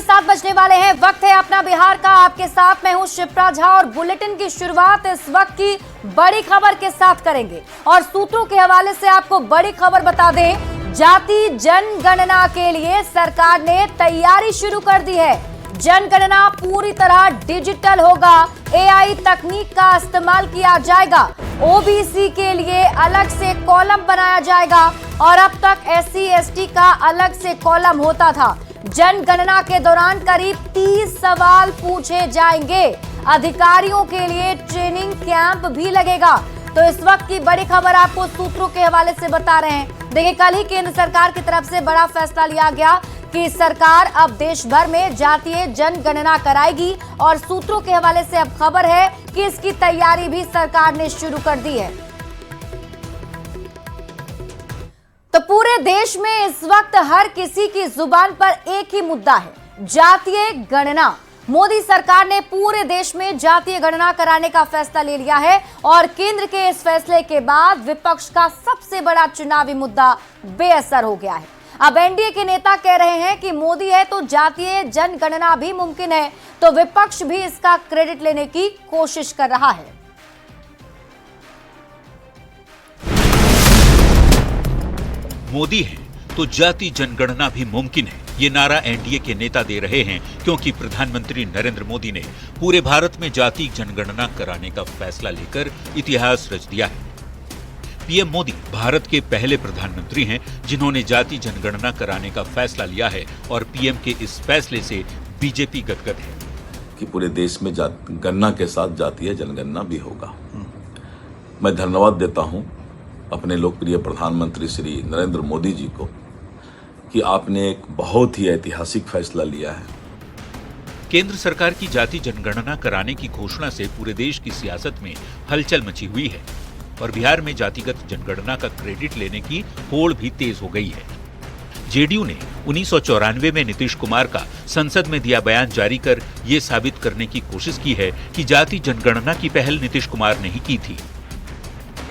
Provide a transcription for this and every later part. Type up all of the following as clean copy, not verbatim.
7 बजने वाले हैं। वक्त है अपना बिहार का। आपके साथ मैं हूं शिप्रा झा और बुलेटिन की शुरुआत इस वक्त की बड़ी खबर के साथ करेंगे और सूत्रों के हवाले से आपको बड़ी खबर बता दें। जाति जनगणना के लिए सरकार ने तैयारी शुरू कर दी है। जनगणना पूरी तरह डिजिटल होगा। एआई तकनीक का इस्तेमाल किया जाएगा। ओबीसी के लिए अलग से कॉलम बनाया जाएगा और अब तक एससी एसटी का अलग से कॉलम होता था। जनगणना के दौरान करीब 30 सवाल पूछे जाएंगे। अधिकारियों के लिए ट्रेनिंग कैंप भी लगेगा। तो इस वक्त की बड़ी खबर आपको सूत्रों के हवाले से बता रहे हैं। देखिए, कल ही केंद्र सरकार की तरफ से बड़ा फैसला लिया गया कि सरकार अब देश भर में जातीय जनगणना कराएगी और सूत्रों के हवाले से अब खबर है कि इसकी तैयारी भी सरकार ने शुरू कर दी है। तो पूरे देश में इस वक्त हर किसी की जुबान पर एक ही मुद्दा है, जातीय गणना। मोदी सरकार ने पूरे देश में जातीय गणना कराने का फैसला ले लिया है और केंद्र के इस फैसले के बाद विपक्ष का सबसे बड़ा चुनावी मुद्दा बेअसर हो गया है। अब एनडीए के नेता कह रहे हैं कि मोदी है तो जातीय जनगणना भी मुमकिन है, तो विपक्ष भी इसका क्रेडिट लेने की कोशिश कर रहा है। मोदी है तो जाति जनगणना भी मुमकिन है, ये नारा एनडीए के नेता दे रहे हैं क्योंकि प्रधानमंत्री नरेंद्र मोदी ने पूरे भारत में जाति जनगणना कराने का फैसला लेकर इतिहास रच दिया है। पीएम मोदी भारत के पहले प्रधानमंत्री हैं जिन्होंने जाति जनगणना कराने का फैसला लिया है और पीएम के इस फैसले से बीजेपी गदगद है कि पूरे देश में गणना के साथ जातीय जनगणना भी होगा। मैं धन्यवाद देता हूं अपने लोकप्रिय प्रधानमंत्री श्री नरेंद्र मोदी जी को कि आपने एक बहुत ही ऐतिहासिक फैसला लिया है। केंद्र सरकार की जाति जनगणना कराने की घोषणा से पूरे देश की सियासत में हलचल मची हुई है और बिहार में जातिगत जनगणना का क्रेडिट लेने की होड़ भी तेज हो गई है। जेडीयू ने 1994 में नीतीश कुमार का संसद में दिया बयान जारी कर ये साबित करने की कोशिश की है कि जाति जनगणना की पहल नीतीश कुमार ने ही की थी।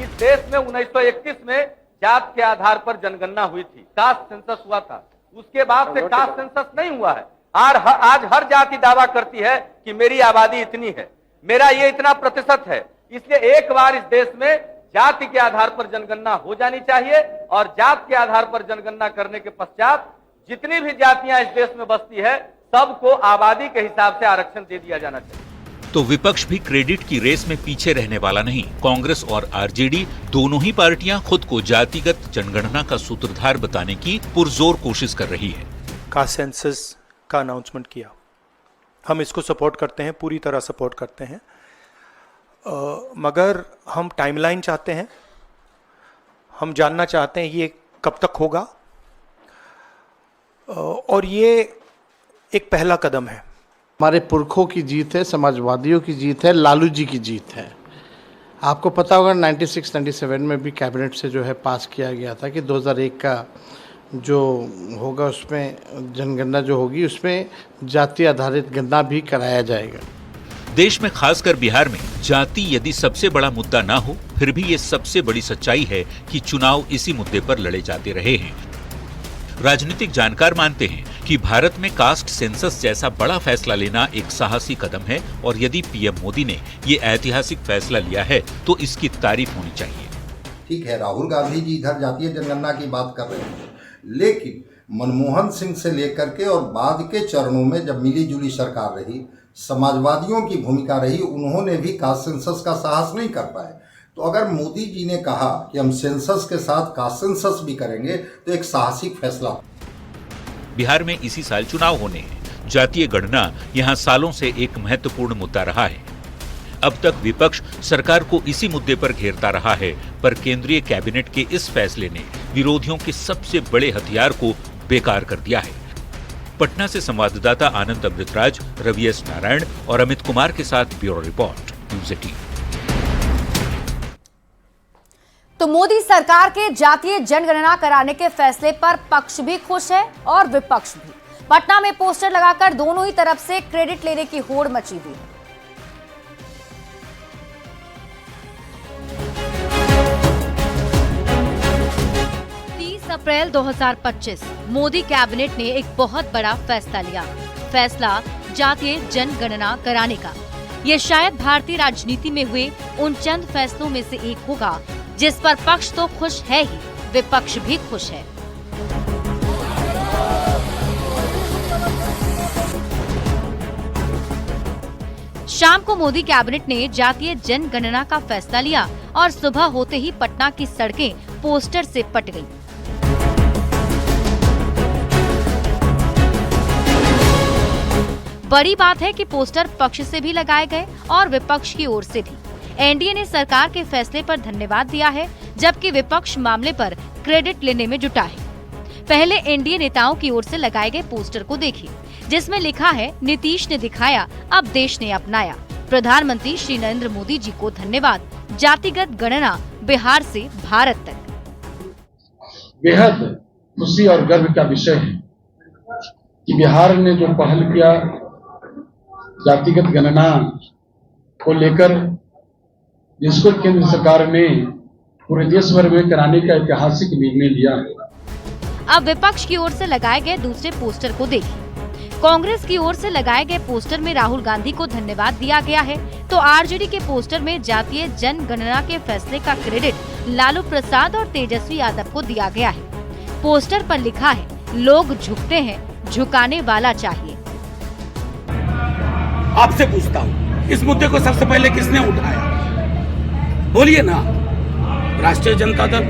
इस देश में 1931 में जात के आधार पर जनगणना हुई थी, कास्ट सेंसस हुआ था। उसके बाद से कास्ट सेंसस नहीं हुआ है। आज हर जाति दावा करती है कि मेरी आबादी इतनी है, मेरा ये इतना प्रतिशत है। इसलिए एक बार इस देश में जाति के आधार पर जनगणना हो जानी चाहिए और जात के आधार पर जनगणना करने के पश्चात जितनी भी जातियां इस देश में बसती है सबको आबादी के हिसाब से आरक्षण दे दिया जाना चाहिए। तो विपक्ष भी क्रेडिट की रेस में पीछे रहने वाला नहीं। कांग्रेस और आरजेडी दोनों ही पार्टियां खुद को जातिगत जनगणना का सूत्रधार बताने की पुरजोर कोशिश कर रही है। कास्ट सेंसस का अनाउंसमेंट किया, हम इसको सपोर्ट करते हैं, पूरी तरह सपोर्ट करते हैं। मगर हम टाइमलाइन चाहते हैं। हम जानना चाहते हैं ये कब तक होगा और ये एक पहला कदम है। हमारे पुरखों की जीत है, समाजवादियों की जीत है, लालू जी की जीत है। आपको पता होगा 96-97 में भी कैबिनेट से जो है पास किया गया था कि 2001 का जो होगा उसमें जनगणना जो होगी उसमें जाति आधारित गणना भी कराया जाएगा। देश में खासकर बिहार में जाति यदि सबसे बड़ा मुद्दा ना हो, फिर भी ये सबसे बड़ी सच्चाई है कि चुनाव इसी मुद्दे पर लड़े जाते रहे हैं। राजनीतिक जानकार मानते हैं कि भारत में कास्ट सेंसस जैसा बड़ा फैसला लेना एक साहसी कदम है और यदि पीएम मोदी ने ये ऐतिहासिक फैसला लिया है तो इसकी तारीफ होनी चाहिए। ठीक है, राहुल गांधी जी इधर जातीय जनगणना की बात कर रहे हैं, लेकिन मनमोहन सिंह से लेकर के और बाद के चरणों में जब मिली जुली सरकार रही, समाजवादियों की भूमिका रही, उन्होंने भी कास्ट सेंसस का साहस नहीं कर पाए। तो अगर मोदी जी ने कहा कि हम सेंसस के साथ कास्ट सेंसस भी करेंगे तो एक साहसिक फैसला। बिहार में इसी साल चुनाव होने हैं। जातीय गणना यहाँ सालों से एक महत्वपूर्ण मुद्दा रहा है। अब तक विपक्ष सरकार को इसी मुद्दे पर घेरता रहा है, पर केंद्रीय कैबिनेट के इस फैसले ने विरोधियों के सबसे बड़े हथियार को बेकार कर दिया है। पटना से संवाददाता आनंद अमृतराज, रवि एस नारायण और अमित कुमार के साथ ब्यूरो रिपोर्ट, न्यूज़ 18। तो मोदी सरकार के जातीय जनगणना कराने के फैसले पर पक्ष भी खुश है और विपक्ष भी। पटना में पोस्टर लगाकर दोनों ही तरफ से क्रेडिट लेने की होड़ मची हुई है। 30 अप्रैल 2025 मोदी कैबिनेट ने एक बहुत बड़ा फैसला लिया। फैसला जातीय जनगणना कराने का। ये शायद भारतीय राजनीति में हुए उन चंद फैसलों में से एक होगा जिस पर पक्ष तो खुश है ही, विपक्ष भी खुश है। शाम को मोदी कैबिनेट ने जातीय जनगणना का फैसला लिया और सुबह होते ही पटना की सड़कें पोस्टर से पट गईं। बड़ी बात है कि पोस्टर पक्ष से भी लगाए गए और विपक्ष की ओर से भी। एनडीए ने सरकार के फैसले पर धन्यवाद दिया है, जबकि विपक्ष मामले पर क्रेडिट लेने में जुटा है। पहले एनडीए नेताओं की ओर से लगाए गए पोस्टर को देखिए, जिसमें लिखा है, नीतीश ने दिखाया, अब देश ने अपनाया। प्रधानमंत्री श्री नरेंद्र मोदी जी को धन्यवाद, जातिगत गणना बिहार से भारत तक। बेहद खुशी और गर्व का विषय है कि बिहार ने जो पहल किया जातिगत गणना को लेकर, जिसको केंद्र सरकार ने पूरे देश भर में कराने का ऐतिहासिक निर्णय लिया है। अब विपक्ष की ओर से लगाए गए दूसरे पोस्टर को देखिए। कांग्रेस की ओर से लगाए गए पोस्टर में राहुल गांधी को धन्यवाद दिया गया है, तो आरजेडी के पोस्टर में जातीय जनगणना के फैसले का क्रेडिट लालू प्रसाद और तेजस्वी यादव को दिया गया है। पोस्टर पर लिखा है, लोग झुकते हैं, झुकाने वाला चाहिए। आपसे पूछता हूँ, इस मुद्दे को सबसे पहले किसने उठाया? बोलिए ना। राष्ट्रीय जनता दल।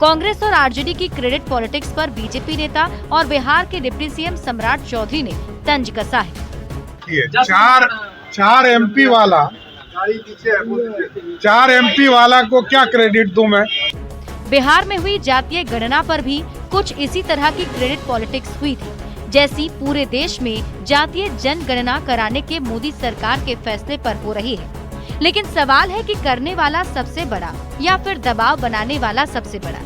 कांग्रेस और आरजेडी की क्रेडिट पॉलिटिक्स पर बीजेपी नेता और बिहार के डिप्टी सीएम सम्राट चौधरी ने तंज कसा है। चार एमपी वाला को क्या क्रेडिट दूं मैं? बिहार में हुई जातीय गणना पर भी कुछ इसी तरह की क्रेडिट पॉलिटिक्स हुई थी, जैसी पूरे देश में जातीय जनगणना कराने के मोदी सरकार के फैसले पर हो रही है। लेकिन सवाल है कि करने वाला सबसे बड़ा या फिर दबाव बनाने वाला सबसे बड़ा।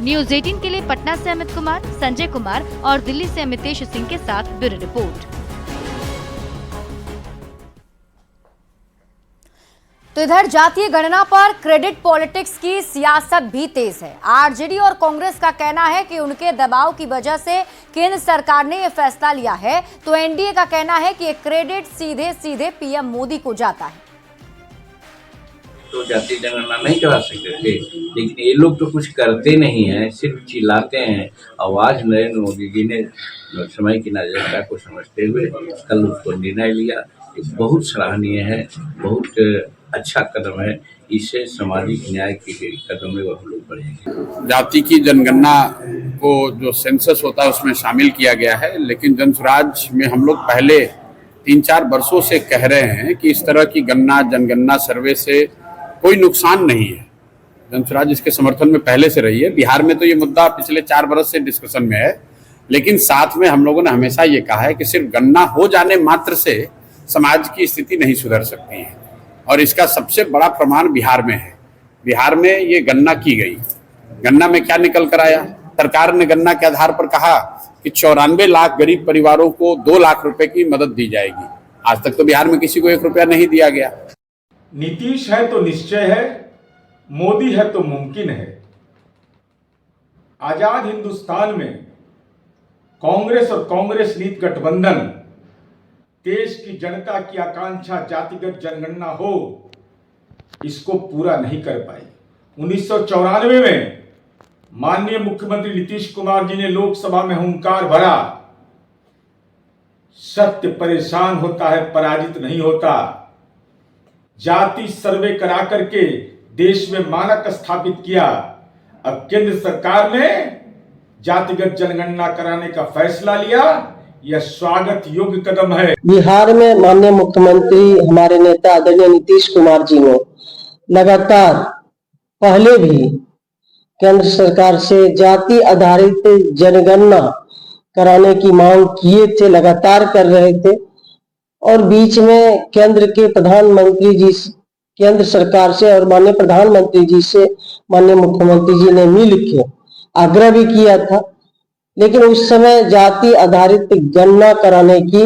न्यूज़ 18 के लिए पटना से अमित कुमार, संजय कुमार और दिल्ली से अमितेश सिंह के साथ ब्यूरो रिपोर्ट। तो इधर जातीय गणना पर क्रेडिट पॉलिटिक्स की सियासत भी तेज है। आरजेडी और कांग्रेस का कहना है कि उनके दबाव की वजह से केंद्र सरकार ने यह फैसला लिया है, तो एनडीए का कहना है कि ये क्रेडिट सीधे सीधे पीएम मोदी को जाता है। तो जातीय जनगणना नहीं करा सकते थे, लेकिन ये लोग तो कुछ करते नहीं है, सिर्फ चिल्लाते हैं। आवाज नरेंद्र मोदी जी ने समय की नाजुकता को समझते हुए कल उसको निर्णय लिया। बहुत सराहनीय है, बहुत अच्छा कदम है। इससे सामाजिक न्याय के कदम में वह लोग बढ़ेंगे। जाति की जनगणना को जो सेंसस होता है उसमें शामिल किया गया है, लेकिन जनसुराज में हम लोग पहले 3-4 वर्षों से कह रहे हैं कि इस तरह की जनगणना सर्वे से कोई नुकसान नहीं है। जनसुराज इसके समर्थन में पहले से रही है। बिहार में तो ये मुद्दा पिछले 4 वर्ष से डिस्कशन में है, लेकिन साथ में हम लोगों ने हमेशा ये कहा है कि सिर्फ गणना हो जाने मात्र से समाज की स्थिति नहीं सुधर सकती है, और इसका सबसे बड़ा प्रमाण बिहार में है। बिहार में ये गणना की गई, गणना में क्या निकल कर आया? सरकार ने गणना के आधार पर कहा कि 94 लाख गरीब परिवारों को 2 लाख रुपए की मदद दी जाएगी। आज तक तो बिहार में किसी को 1 रुपया नहीं दिया गया। नीतीश है तो निश्चय है, मोदी है तो मुमकिन है। आजाद हिंदुस्तान में कांग्रेस और कांग्रेस नीति गठबंधन देश की जनता की आकांक्षा जातिगत जनगणना हो, इसको पूरा नहीं कर पाई। 1994 में माननीय मुख्यमंत्री नीतीश कुमार जी ने लोकसभा में हुंकार भरा, सत्य परेशान होता है, पराजित नहीं होता। जाति सर्वे करा करके देश में मानक स्थापित किया। अब केंद्र सरकार ने जातिगत जनगणना कराने का फैसला लिया, यह स्वागत योग्य कदम है। बिहार में माननीय मुख्यमंत्री हमारे नेता आदरणीय नीतीश कुमार जी ने लगातार पहले भी केंद्र सरकार से जाति आधारित जनगणना कराने की मांग किए थे, लगातार कर रहे थे। और बीच में केंद्र के प्रधानमंत्री जी, केंद्र सरकार से और माननीय प्रधानमंत्री जी से माननीय मुख्यमंत्री जी ने मिल के आग्रह भी किया था, लेकिन उस समय जाति आधारित गणना कराने की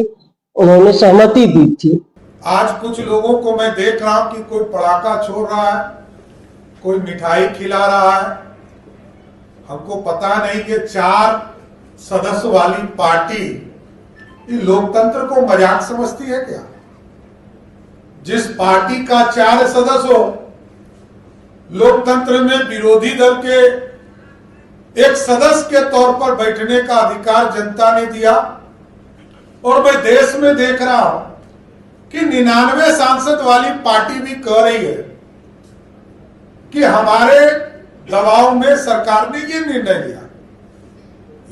उन्होंने सहमति दी थी। आज कुछ लोगों को मैं देख रहा हूं कि कोई पटाखा छोड़ रहा है, कोई मिठाई खिला रहा है। हमको पता नहीं कि 4 सदस्य वाली पार्टी ये लोकतंत्र को मजाक समझती है क्या? जिस पार्टी का 4 सदस्य हो, लोकतंत्र में विरोधी दल के एक सदस्य के तौर पर बैठने का अधिकार जनता ने दिया। और मैं देश में देख रहा हूं कि 99 सांसद वाली पार्टी भी कह रही है कि हमारे दबाव में सरकार ने ये निर्णय लिया।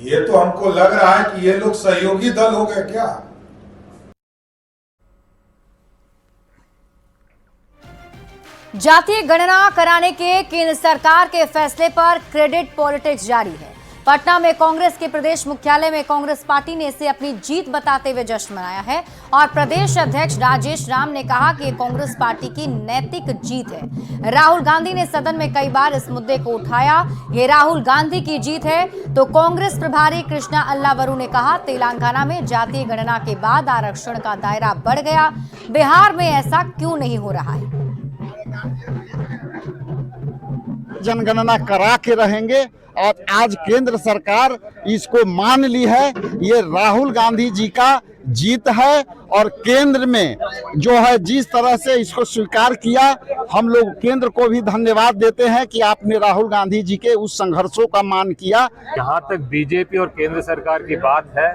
ये तो हमको लग रहा है कि ये लोग सहयोगी दल हो गए क्या? जातीय गणना कराने के केंद्र सरकार के फैसले पर क्रेडिट पॉलिटिक्स जारी है। पटना में कांग्रेस के प्रदेश मुख्यालय में कांग्रेस पार्टी ने इसे अपनी जीत बताते हुए जश्न मनाया है और प्रदेश अध्यक्ष राजेश राम ने कहा कि कांग्रेस पार्टी की नैतिक जीत है। राहुल गांधी ने सदन में कई बार इस मुद्दे को उठाया। ये राहुल गांधी की जीत है। तो कांग्रेस प्रभारी कृष्णा अल्लावरू ने कहा, तेलंगाना में जातीय गणना के बाद आरक्षण का दायरा बढ़ गया, बिहार में ऐसा क्यों नहीं हो रहा है? जनगणना करा के रहेंगे और आज केंद्र सरकार इसको मान ली है। ये राहुल गांधी जी का जीत है और केंद्र में जो है जिस तरह से इसको स्वीकार किया, हम लोग केंद्र को भी धन्यवाद देते हैं कि आपने राहुल गांधी जी के उस संघर्षों का मान किया। जहाँ तक बीजेपी और केंद्र सरकार की बात है,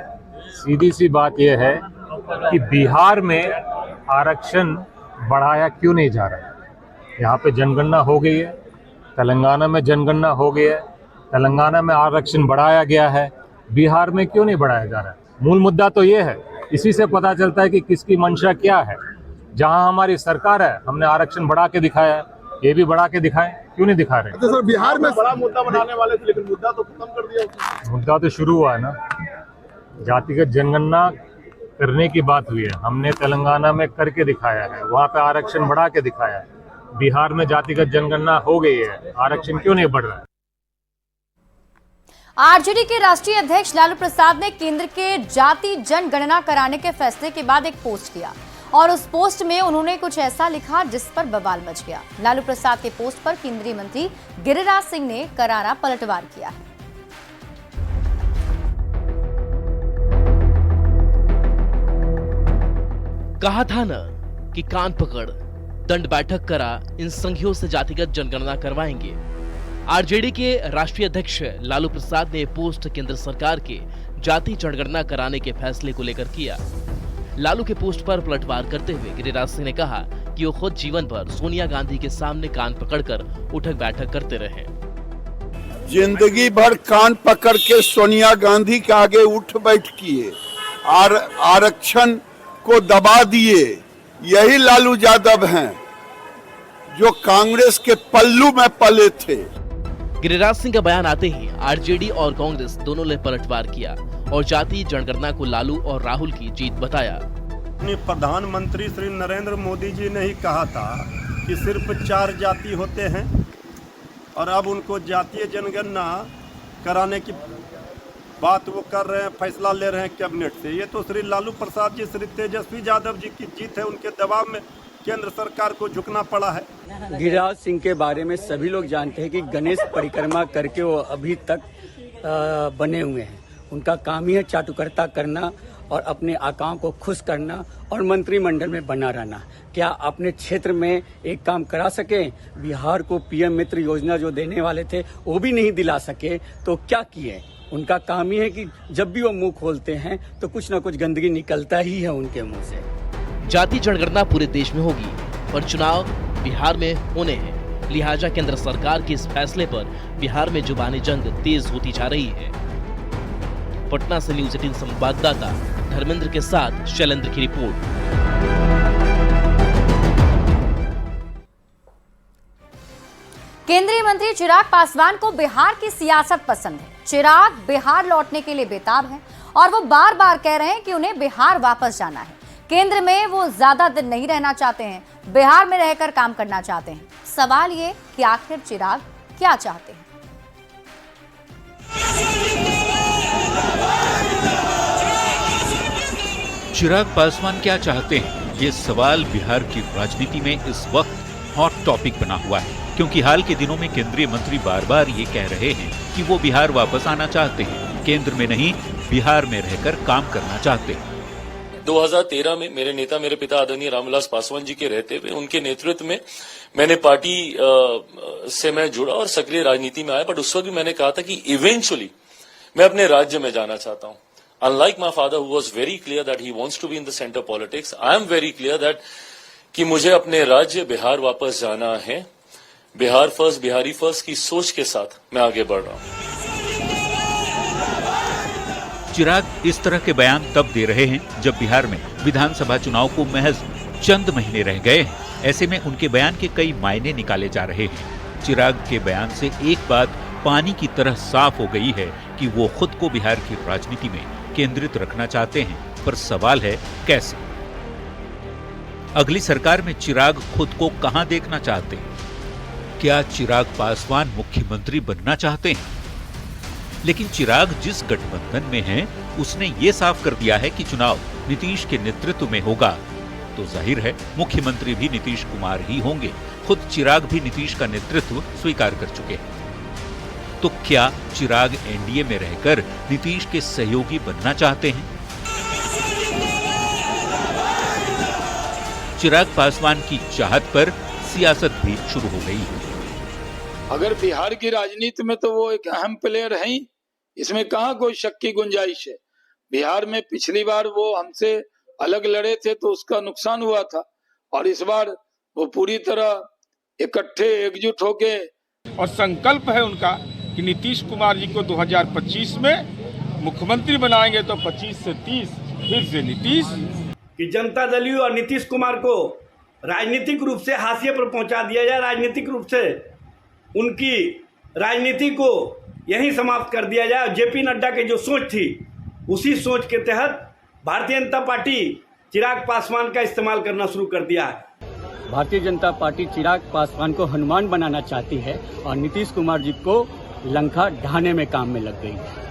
सीधी सी बात यह है कि बिहार में आरक्षण बढ़ाया क्यों नहीं जा रहा है। यहाँ पे जनगणना हो गई है, तेलंगाना में जनगणना हो गई है, तेलंगाना में आरक्षण बढ़ाया गया है, बिहार में क्यों नहीं बढ़ाया जा रहा है? मूल मुद्दा तो ये है। इसी से पता चलता है कि किसकी मंशा क्या है। जहां हमारी सरकार है, हमने आरक्षण बढ़ा के दिखाया है, ये भी बढ़ा के दिखाएं, क्यों नहीं दिखा रहे? तो सर बिहार में बड़ा मुद्दा बनाने वाले थे, लेकिन मुद्दा तो खत्म कर दिया। मुद्दा तो शुरू हुआ है ना, जातिगत जनगणना करने की बात हुई है, हमने तेलंगाना में करके दिखाया है, वहाँ पे आरक्षण बढ़ा के दिखाया है। बिहार में जातिगत जनगणना हो गई है, आरक्षण क्यों नहीं बढ़ रहा है? आरजेडी के राष्ट्रीय अध्यक्ष लालू प्रसाद ने केंद्र के जाति जनगणना कराने के फैसले के बाद एक पोस्ट किया और उस पोस्ट में उन्होंने कुछ ऐसा लिखा जिस पर बवाल मच गया। लालू प्रसाद के पोस्ट पर केंद्रीय मंत्री गिरिराज सिंह ने करारा पलटवार किया है। कहा था न कि कान पकड़ दंड बैठक करा, इन संघियों से जातिगत जनगणना करवाएंगे। आरजेडी के राष्ट्रीय अध्यक्ष लालू प्रसाद ने पोस्ट केंद्र सरकार के जाति जनगणना कराने के फैसले को लेकर किया। लालू के पोस्ट पर पलटवार करते हुए गिरिराज सिंह ने कहा कि वो खुद जीवन भर सोनिया गांधी के सामने कान पकड़कर उठक बैठक करते रहे। जिंदगी भर कान पकड़ के सोनिया गांधी के आगे उठ बैठ किए, आरक्षण को दबा दिए। यही लालू यादव हैं जो कांग्रेस के पल्लू में पले थे। गिरिराज सिंह का बयान आते ही आरजेडी और कांग्रेस दोनों ने पलटवार किया और जातीय जनगणना को लालू और राहुल की जीत बताया। प्रधानमंत्री श्री नरेंद्र मोदी जी ने ही कहा था कि सिर्फ 4 जाति होते हैं और अब उनको जातीय जनगणना कराने की बात वो कर रहे हैं, फैसला ले रहे हैं कैबिनेट से। ये तो श्री लालू प्रसाद जी, श्री तेजस्वी यादव जी की जीत है। उनके दबाव में केंद्र सरकार को झुकना पड़ा है। गिरिराज सिंह के बारे में सभी लोग जानते हैं कि गणेश परिक्रमा करके वो अभी तक बने हुए हैं। उनका काम ही है चाटुकर्ता करना और अपने आकाओं को खुश करना और मंत्रिमंडल में बना रहना। क्या अपने क्षेत्र में एक काम करा सके? बिहार को पीएम मित्र योजना जो देने वाले थे वो भी नहीं दिला सके, तो क्या किए? उनका काम ही है कि जब भी वो मुंह खोलते हैं तो कुछ ना कुछ गंदगी निकलता ही है उनके मुंह से। जाति जनगणना पूरे देश में होगी पर चुनाव बिहार में होने हैं, लिहाजा केंद्र सरकार के इस फैसले पर बिहार में जुबानी जंग तेज होती जा रही है। पटना से न्यूज़ 18 संवाददाता धर्मेंद्र के साथ शैलेंद्र की रिपोर्ट। केंद्रीय मंत्री चिराग पासवान को बिहार की सियासत पसंद है। चिराग बिहार लौटने के लिए बेताब हैं और वो बार बार कह रहे हैं कि उन्हें बिहार वापस जाना है। केंद्र में वो ज्यादा दिन नहीं रहना चाहते हैं, बिहार में रहकर काम करना चाहते हैं। सवाल ये कि आखिर चिराग क्या चाहते हैं? चिराग पासवान क्या चाहते हैं, ये सवाल बिहार की राजनीति में इस वक्त हॉट टॉपिक बना हुआ है, क्योंकि हाल के दिनों में केंद्रीय मंत्री बार बार ये कह रहे हैं कि वो बिहार वापस आना चाहते हैं, केंद्र में नहीं बिहार में रहकर काम करना चाहते हैं। 2013 में मेरे नेता, मेरे पिता आदरणीय रामविलास पासवान जी के रहते हुए उनके नेतृत्व में मैंने पार्टी से मैं जुड़ा और सक्रिय राजनीति में आया। बट उस वक्त भी मैंने कहा था कि इवेंचुअली मैं अपने राज्य में जाना चाहता हूं। Unlike my father, who was very clear that he wants to be in the center politics, I am very clear that कि मुझे अपने राज्य बिहार वापस जाना है। बिहार फर्स्ट, बिहारी फर्स्ट की सोच के साथ मैं आगे बढ़ रहा हूं। चिराग इस तरह के बयान तब दे रहे हैं जब बिहार में विधानसभा चुनाव को महज चंद महीने रह गए हैं। ऐसे में उनके बयान के कई मायने निकाले जा रहे हैं। चिराग के बयान से एक बात पानी की तरह साफ हो गई है कि वो खुद को बिहार की राजनीति में केंद्रित रखना चाहते हैं, पर सवाल है कैसे। अगली सरकार में चिराग खुद को कहां देखना चाहते हैं? क्या चिराग पासवान मुख्यमंत्री बनना चाहते हैं? लेकिन चिराग जिस गठबंधन में है उसने ये साफ कर दिया है कि चुनाव नीतीश के नेतृत्व में होगा, तो जाहिर है मुख्यमंत्री भी नीतीश कुमार ही होंगे। खुद चिराग भी नीतीश का नेतृत्व स्वीकार कर चुके हैं। तो क्या चिराग एनडीए में रहकर नीतीश के सहयोगी बनना चाहते हैं? चिराग पासवान की चाहत पर सियासत भी शुरू हो गई है। अगर बिहार की राजनीति में तो वो एक अहम प्लेयर हैं, इसमें कहाँ कोई शक की गुंजाइश है। बिहार में पिछली बार वो हमसे अलग लड़े थे तो उसका नुकसान हुआ था, और इस बार वो पूरी तरह इकट्ठे एकजुट होके और संकल्प है उनका कि नीतीश कुमार जी को 2025 में मुख्यमंत्री बनाएंगे, तो 25 से 30 फिर से नीतीश। कि जनता दल और नीतीश कुमार को राजनीतिक रूप से हाशिए पर पहुंचा दिया जाए, राजनीतिक रूप से उनकी राजनीति को यहीं समाप्त कर दिया जाए। जेपी नड्डा की जो सोच थी, उसी सोच के तहत भारतीय जनता पार्टी चिराग पासवान का इस्तेमाल करना शुरू कर दिया है। भारतीय जनता पार्टी चिराग पासवान को हनुमान बनाना चाहती है और नीतीश कुमार जी को लंका ढाने में काम में लग गई है।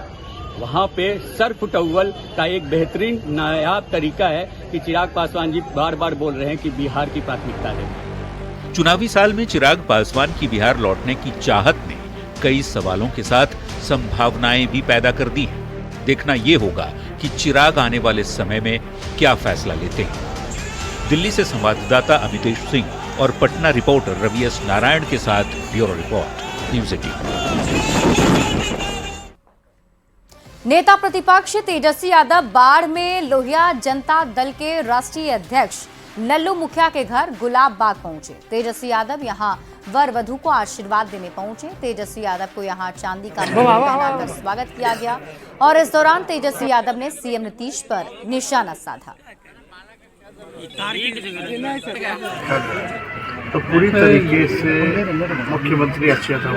वहाँ पे सर फुटअव्वल का एक बेहतरीन नायाब तरीका है कि चिराग पासवान जी बार बार बोल रहे हैं कि बिहार की प्राथमिकता है। चुनावी साल में चिराग पासवान की बिहार लौटने की चाहत ने कई सवालों के साथ संभावनाएं भी पैदा कर दी हैं। देखना ये होगा कि चिराग आने वाले समय में क्या फैसला लेते हैं। दिल्ली से संवाददाता अमितेश सिंह और पटना रिपोर्टर रवि एस नारायण के साथ ब्यूरो रिपोर्ट, न्यूज़ 18। नेता प्रतिपक्ष तेजस्वी यादव बाढ़ में लोहिया जनता दल के राष्ट्रीय अध्यक्ष नल्लू मुखिया के घर गुलाब बाग पहुंचे। तेजस्वी यादव यहां वर वधू को आशीर्वाद देने पहुंचे। तेजस्वी यादव को यहां चांदी का मुकुट पहनाकर स्वागत किया गया और इस दौरान तेजस्वी यादव ने सीएम नीतीश पर निशाना साधा। तो पूरी तरीके से मुख्यमंत्री अच्छे था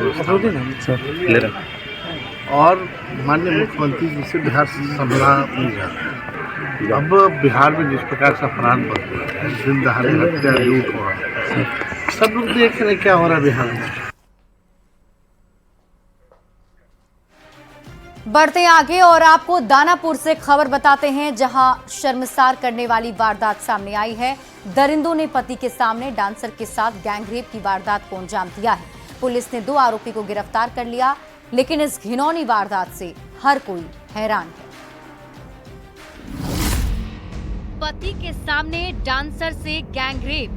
और माननीय मुख्यमंत्री जी से बिहार से संभला नहीं जाता। अब बिहार में जिस प्रकार से अपराध बढ़ रहा है, दिन दहाड़े हत्या, लूट हो रहा है, सब लोग देख रहे क्या हो रहा है बिहार में। बढ़ते आगे और आपको दानापुर से खबर बताते हैं, जहां शर्मसार करने वाली वारदात सामने आई है। दरिंदों ने पति के सामने डांसर के साथ गैंगरेप की वारदात को अंजाम दिया है। पुलिस ने 2 आरोपी को गिरफ्तार कर लिया, लेकिन इस घिनौनी वारदात से हर कोई हैरान है। पति के सामने डांसर से गैंगरेप,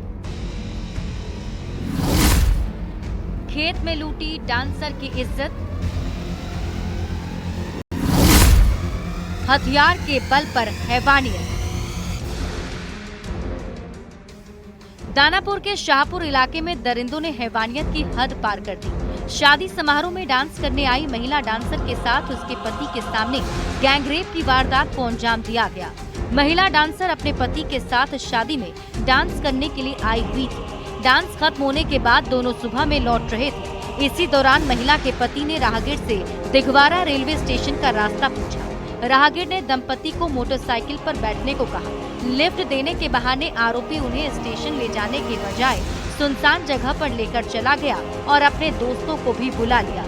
खेत में लूटी डांसर की इज्जत, हथियार के बल पर हैवानियत। दानापुर के शाहपुर इलाके में दरिंदों ने हैवानियत की हद पार कर दी। शादी समारोह में डांस करने आई महिला डांसर के साथ उसके पति के सामने गैंगरेप की वारदात को अंजाम दिया गया। महिला डांसर अपने पति के साथ शादी में डांस करने के लिए आई हुई थी। डांस खत्म होने के बाद दोनों सुबह में लौट रहे थे। इसी दौरान महिला के पति ने राहगीर से दिघवारा रेलवे स्टेशन का रास्ता पूछा। राहगीर ने दंपति को मोटरसाइकिल पर बैठने को कहा। लिफ्ट देने के बहाने आरोपी उन्हें स्टेशन ले जाने के बजाय सुनसान जगह पर लेकर चला गया और अपने दोस्तों को भी बुला लिया।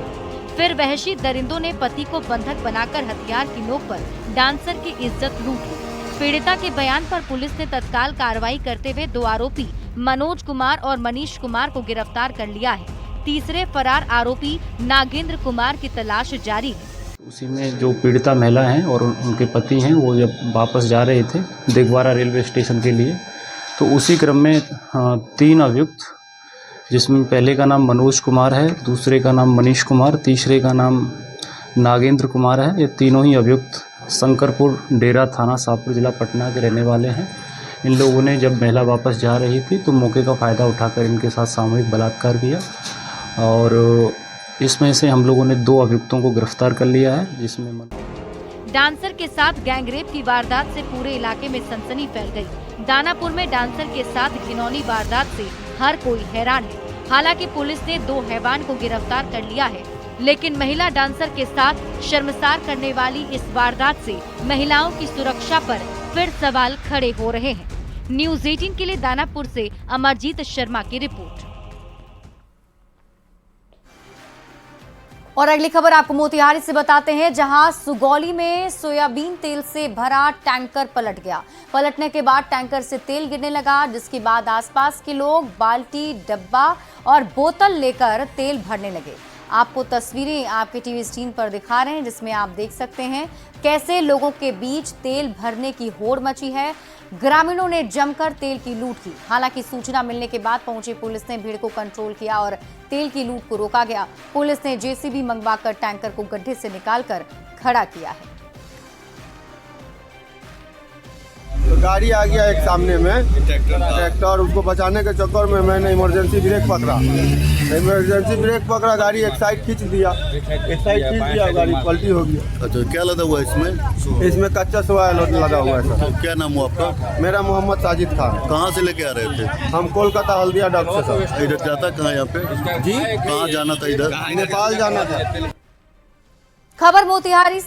फिर वहशी दरिंदों ने पति को बंधक बनाकर हथियार की नोक पर डांसर की इज्जत लूट ली। पीड़िता के बयान पर पुलिस ने तत्काल कार्रवाई करते हुए 2 आरोपी मनोज कुमार और मनीष कुमार को गिरफ्तार कर लिया है। तीसरे फरार आरोपी नागेंद्र कुमार की तलाश जारी है। उसी में जो पीड़िता महिला हैं और उनके पति हैं, वो जब वापस जा रहे थे दिगवारा रेलवे स्टेशन के लिए, तो उसी क्रम में 3 अभियुक्त, जिसमें पहले का नाम मनोज कुमार है, दूसरे का नाम मनीष कुमार, तीसरे का नाम नागेंद्र कुमार है। ये तीनों ही अभियुक्त शंकरपुर डेरा थाना शाहपुर जिला पटना के रहने वाले हैं। इन लोगों ने जब महिला वापस जा रही थी तो मौके का फ़ायदा उठाकर इनके साथ सामूहिक बलात्कार किया और इसमें से हम लोगों ने 2 अभियुक्तों को गिरफ्तार कर लिया है, जिसमें डांसर के साथ गैंगरेप की वारदात से पूरे इलाके में सनसनी फैल गई। दानापुर में डांसर के साथ घिनौनी वारदात से हर कोई हैरान है। हालांकि पुलिस ने 2 हैवान को गिरफ्तार कर लिया है, लेकिन महिला डांसर के साथ शर्मसार करने वाली इस वारदात से महिलाओं की सुरक्षा पर फिर सवाल खड़े हो रहे हैं। न्यूज़ 18 के लिए दानापुर से अमरजीत शर्मा की रिपोर्ट। और अगली खबर आपको मोतिहारी से बताते हैं, जहां सुगौली में सोयाबीन तेल से भरा टैंकर पलट गया। पलटने के बाद टैंकर से तेल गिरने लगा, जिसके बाद आसपास के लोग बाल्टी, डब्बा और बोतल लेकर तेल भरने लगे। आपको तस्वीरें आपके टीवी स्क्रीन पर दिखा रहे हैं, जिसमें आप देख सकते हैं कैसे लोगों के बीच तेल भरने की होड़ मची है। ग्रामीणों ने जमकर तेल की लूट की। हालांकि सूचना मिलने के बाद पहुंची पुलिस ने भीड़ को कंट्रोल किया और तेल की लूट को रोका गया। पुलिस ने जेसीबी मंगवाकर टैंकर को गड्ढे से निकालकर खड़ा किया है। तो गाड़ी आ गया एक सामने में ट्रैक्टर, उसको बचाने के चक्कर में मैंने इमरजेंसी ब्रेक पकड़ा, गाड़ी एक साइड खींच दिया, गाड़ी पलटी हो गया। अच्छा, क्या लगा हुआ है इसमें कच्चा सोया लगा हुआ है सर। क्या नाम हुआ आपका? मेरा मोहम्मद साजिद खान। कहाँ से लेके आ रहे थे? हम कोलकाता हल्दिया डक से सर। इधर जाता कहाँ यहाँ पे? जी, कहाँ जाना था? इधर नेपाल जाना था। खबर मोतिहारी